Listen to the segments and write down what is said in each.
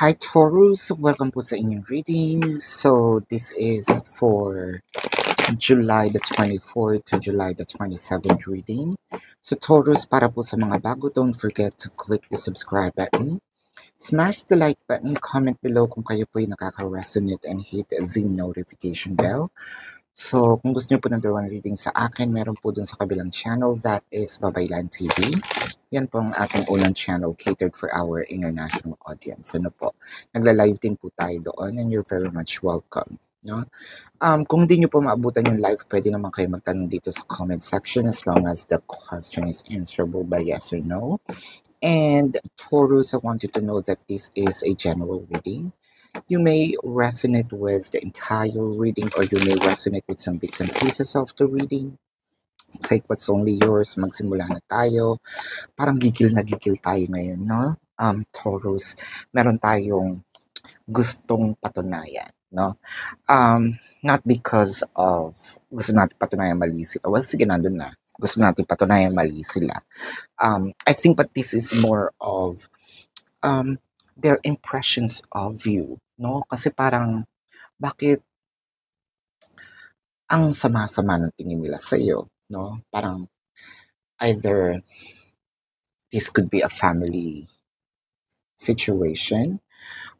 Hi Taurus, welcome po sa inyong reading. So this is for July the 24th to July the 27th reading. So Taurus, para po sa mga bago, don't forget to click the subscribe button. Smash the like button, comment below kung kayo po ay nakaka-resonate and hit the notification bell. So, kung gusto niyo po ng dalawang reading sa akin, meron po dun sa kabilang channel, that is Babaylan TV. Yan po ang ating unang channel catered for our international audience. Ano po, nagla-live din po tayo doon and you're very much welcome. No? Kung hindi nyo po maabutan yung live, pwede naman kayo magtanong dito sa comment section as long as the question is answerable by yes or no. And Taurus, I want you to know that this is a general reading. You may resonate with the entire reading or you may resonate with some bits and pieces of the reading. Take what's only yours. Magsimula na tayo. Parang gigil na gigil tayo ngayon, no? Taurus, meron tayong gustong patunayan, no? Not because of gusto natin patunayan mali sila. Well, sige, nandun na. Gusto natin patunayan mali sila. I think but this is more of their impressions of you, no? Kasi parang, bakit ang sama-sama ng tingin nila sa iyo, no? Parang, either this could be a family situation,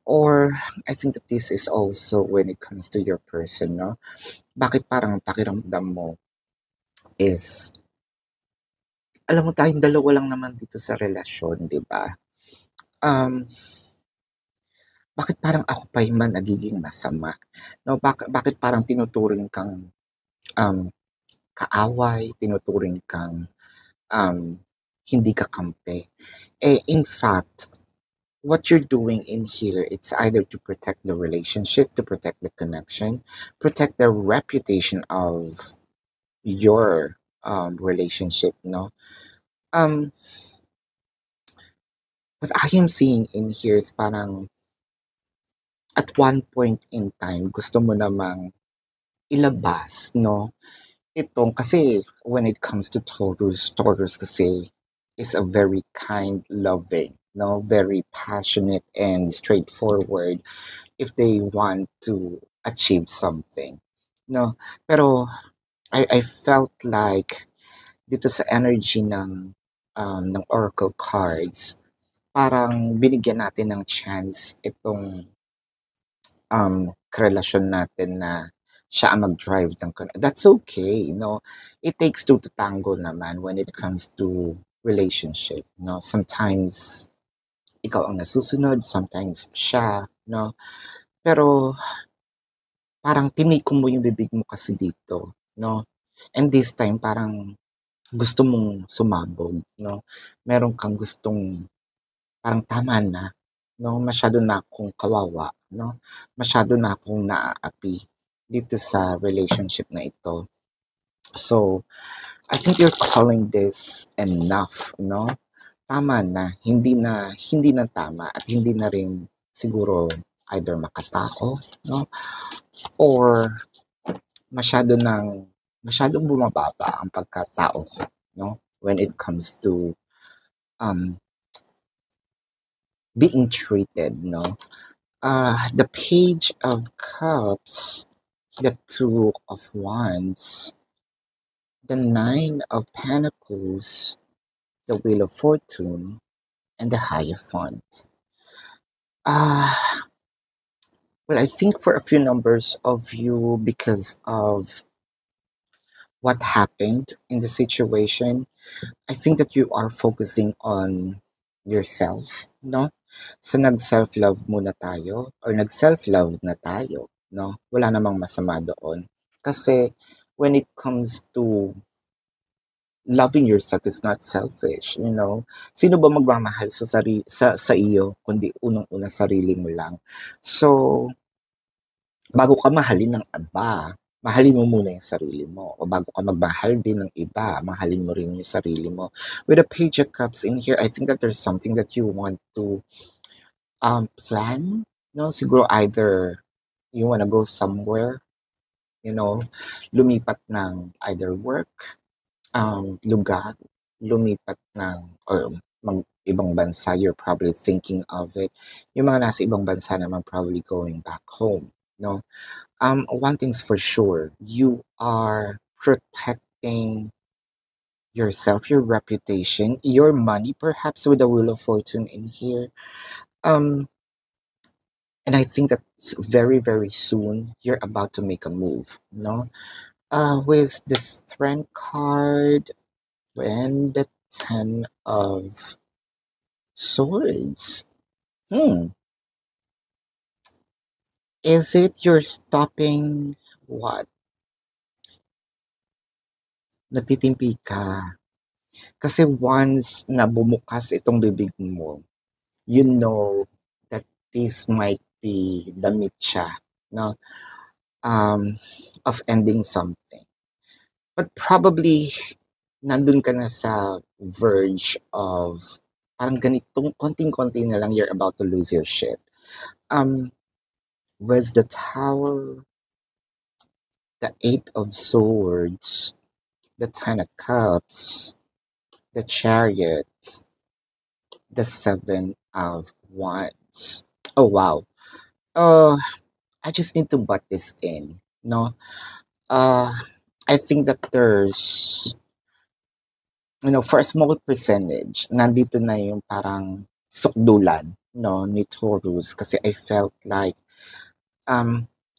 or I think that this is also when it comes to your person, no? Bakit parang pakiramdam mo is, alam mo tayong dalawa lang naman dito sa relasyon, di ba? Bakit parang ako pa yung man nagiging masama? No, bakit parang tinuturing kang kaaway, tinuturing kang hindi kakampi? In fact, what you're doing in here, it's either to protect the relationship, to protect the connection, protect the reputation of your relationship, no? What I am seeing in here is parang at one point in time, gusto mo namang ilabas, no? Itong, kasi when it comes to Taurus kasi is a very kind, loving, no? Very passionate and straightforward if they want to achieve something, no? Pero I felt like dito sa energy ng oracle cards, parang binigyan natin ng chance itong karelasyon natin na siya ang mag-drive ng that's okay, no? It takes two to tango naman when it comes to relationship, no? Sometimes ikaw ang nasusunod, sometimes siya, no? Pero parang tinikom mo yung bibig mo kasi dito, no? And this time parang gusto mong sumabog, no? Meron kang gustong parang tama na, no? Masyado na akong kawawa, no? Masyado na akong naaapi dito sa relationship na ito. So, I think you're calling this enough, no? Tama na, hindi na tama at hindi na rin siguro either makatao, no? Or masyadong bumababa ang pagkatao ko, no? When it comes to being treated, no? The Page of Cups, the Two of Wands, the Nine of Pentacles, the Wheel of Fortune, and the Hierophant. Well, I think for a few numbers of you, because of what happened in the situation, I think that you are focusing on yourself, no? So nag-self-love muna tayo or nag-self-love na tayo, no? Wala namang masama doon. Kasi when it comes to loving yourself is not selfish, you know? Sino ba magmamahal sa iyo kundi unang-una sarili mo lang? So, bago ka mahalin ng iba, mahalin mo muna yung sarili mo. O bago ka magmahal din ng iba, mahalin mo rin yung sarili mo. With a Page of Cups in here, I think that there's something that you want to plan, no? Siguro either you wanna go somewhere, you know, lumipat ng either work, lugar, lumipat ng, or ibang bansa, you're probably thinking of it. Yung mga nasa ibang bansa naman probably going back home, no? One thing's for sure, you are protecting yourself, your reputation, your money, perhaps with the Wheel of Fortune in here. Um, and I think that very, very soon you're about to make a move, no? With the Strength card and the Ten of Swords. Hmm. Is it you're stopping what? Nagtitimpi ka. Kasi once na bumukas itong bibig mo, you know that this might be the mitya, no? Um, of ending something. But probably, nandun ka na sa verge of parang ganitong konting-konti na lang you're about to lose your shit. Was the Tower, the Eight of Swords, the Ten of Cups, the Chariot, the Seven of Wands. Oh wow. Uh, I just need to butt this in, no? Uh, I think that there's, for a small percentage, nandito na yung parang sukdulan, no, ni Taurus. Kasi I felt like,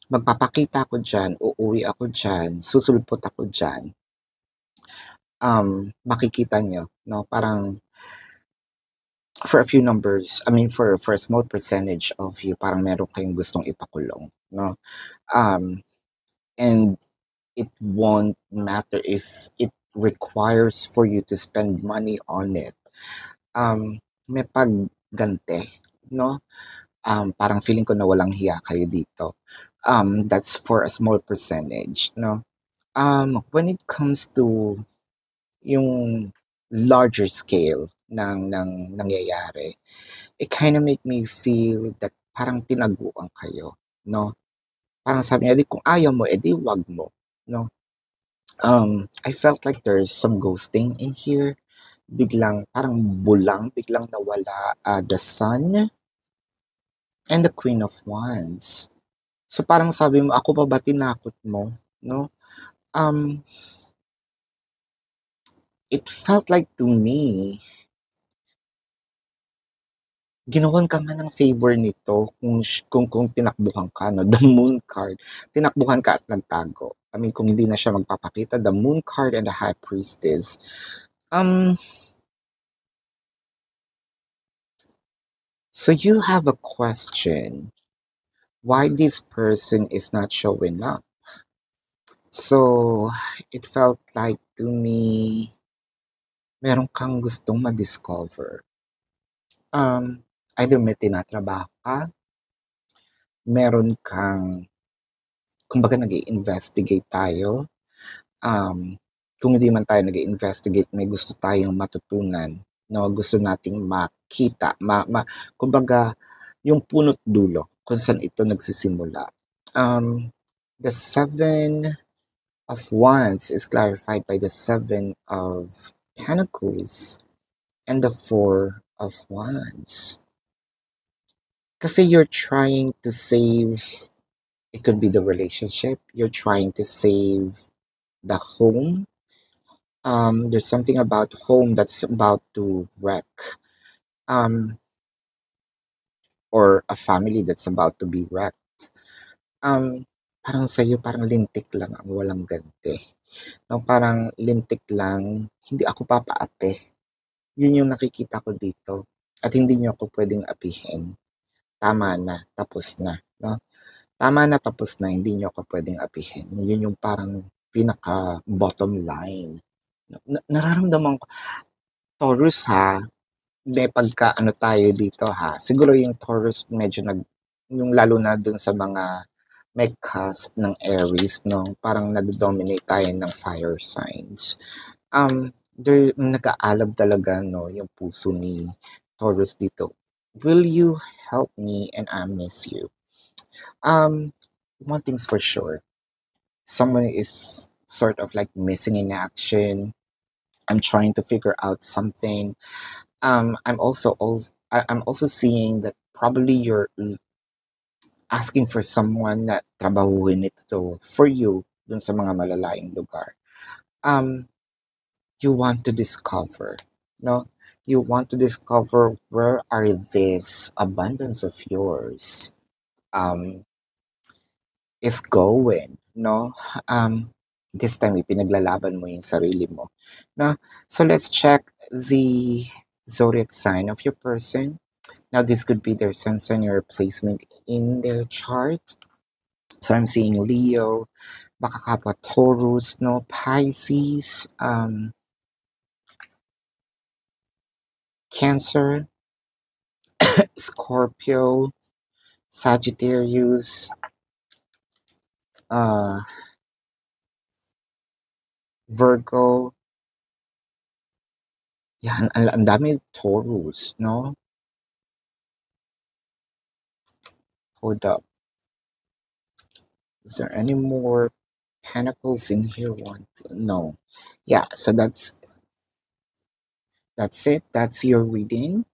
magpapakita ako dyan, uuwi ako dyan, susulpot ako dyan. Makikita nyo, no, parang, for a few numbers, I mean, for a small percentage of you, parang meron kayong gustong ipakulong, no? And it won't matter if it requires for you to spend money on it. May paggante, no? Parang feeling ko na walang hiya kayo dito. That's for a small percentage, no? When it comes to yung larger scale ng nangyayari, it kind of make me feel that parang tinaguan kayo, no? Parang sabi niya, di kung ayaw mo, edi wag mo, no? I felt like there's some ghosting in here. Biglang, parang bulang, biglang nawala the Sun and the Queen of Wands. So parang sabi mo, ako pa ba tinakot mo, no? It felt like to me, ginawan ka nga ng favor nito kung tinakbuhan ka, no? The Moon card. Tinakbuhan ka at nagtago. I mean, kung hindi na siya magpapakita, the Moon card and the High Priestess. So you have a question. Why this person is not showing up? So, it felt like to me, meron kang gustong ma-discover. Either may tinatrabaho ka, meron kang, kumbaga nag-i-investigate tayo. Kung hindi man tayo nag-i-investigate, may gusto tayong matutunan, no? Gusto nating makita, kumbaga, yung punot dulo, kung saan ito nagsisimula. The Seven of Wands is clarified by the Seven of Pentacles and the Four of Wands. Kasi you're trying to save, it could be the relationship, you're trying to save the home. There's something about home that's about to wreck. Or a family that's about to be wrecked. Parang sa'yo, parang lintik lang ang walang ganti. No, parang lintik lang, hindi ako papaapi. Yun yung nakikita ko dito. At hindi nyo ako pwedeng apihin. Tama na, tapos na. No? Tama na, tapos na, hindi nyo ako pwedeng apihin. Yun yung parang pinaka bottom line. Nararamdaman ko, Taurus ha, may pagka ano tayo dito ha. Siguro yung Taurus medyo yung lalo na dun sa mga may cusp ng Aries, no? Parang nag-dominate tayo ng fire signs. Nag-aalab talaga, no, yung puso ni Taurus dito. Will you help me and I miss you? One thing's for sure. Someone is sort of like missing in action. I'm trying to figure out something. I'm also seeing that probably you're asking for someone na trabahuhin ito for you dun sa mga malalayong lugar. Um, you want to discover, no? You want to discover where are this abundance of yours um, is going, no? This time, ipinaglalaban mo yung sarili mo, no? So let's check the zodiac sign of your person. Now, this could be their sun sign or placement in their chart. So I'm seeing Leo, baka kapwa Taurus, no? Pisces, Cancer, Scorpio, Sagittarius, uh, Virgo. Yan, ang dami Taurus, no? Hold up. Is there any more pentacles in here? One, two, no. Yeah, so that's it. That's your reading.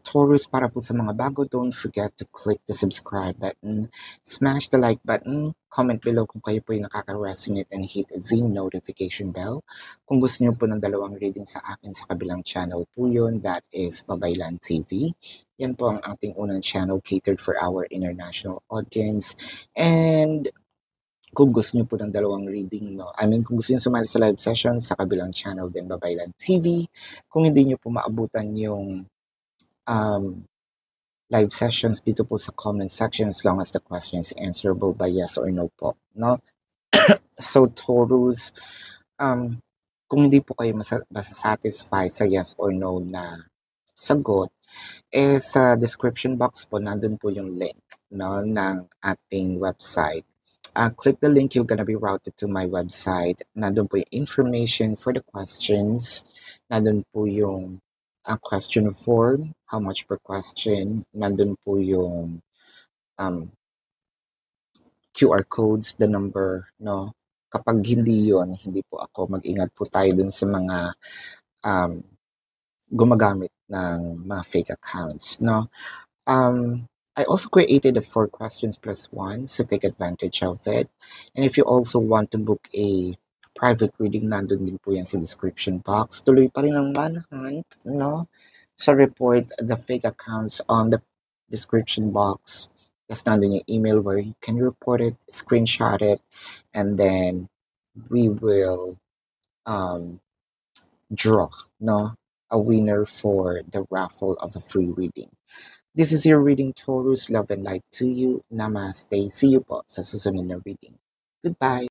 Taurus, para po sa mga bago, don't forget to click the subscribe button, smash the like button, comment below kung kayo po yung nakaka-resonate and hit the notification bell. Kung gusto niyo po ng dalawang reading sa akin sa kabilang channel po yun, that is Babaylan TV. Yan po ang ating unang channel catered for our international audience. And kung gusto niyo po ng dalawang reading, no? Kung gusto niyo sumali sa live session sa kabilang channel din, Babaylan TV. Kung hindi niyo po maabutan yung live sessions dito po sa comment section as long as the question is answerable by yes or no po, no? So, Taurus, kung hindi po kayo masasatisfy sa yes or no na sagot, sa description box po, nandun po yung link, no, ng ating website. Click the link, you're gonna be routed to my website. Nandun po yung information for the questions. Nandun po yung question form, how much per question. Nandun po yung QR codes, the number, no? Kapag hindi yon, hindi po ako. Mag-ingat po tayo dun sa mga gumagamit ng mga fake accounts, no? I also created a 4 questions plus 1, so take advantage of it. And if you also want to book a private reading, nandun din po yan sa description box. Tuloy pa rin ang manhunt, no? So report the fake accounts on the description box. That's nandun yung email where you can report it, screenshot it, and then we will draw, no, a winner for the raffle of a free reading. This is your reading, Taurus. Love and light to you. Namaste. See you po sa susunod na reading. Goodbye.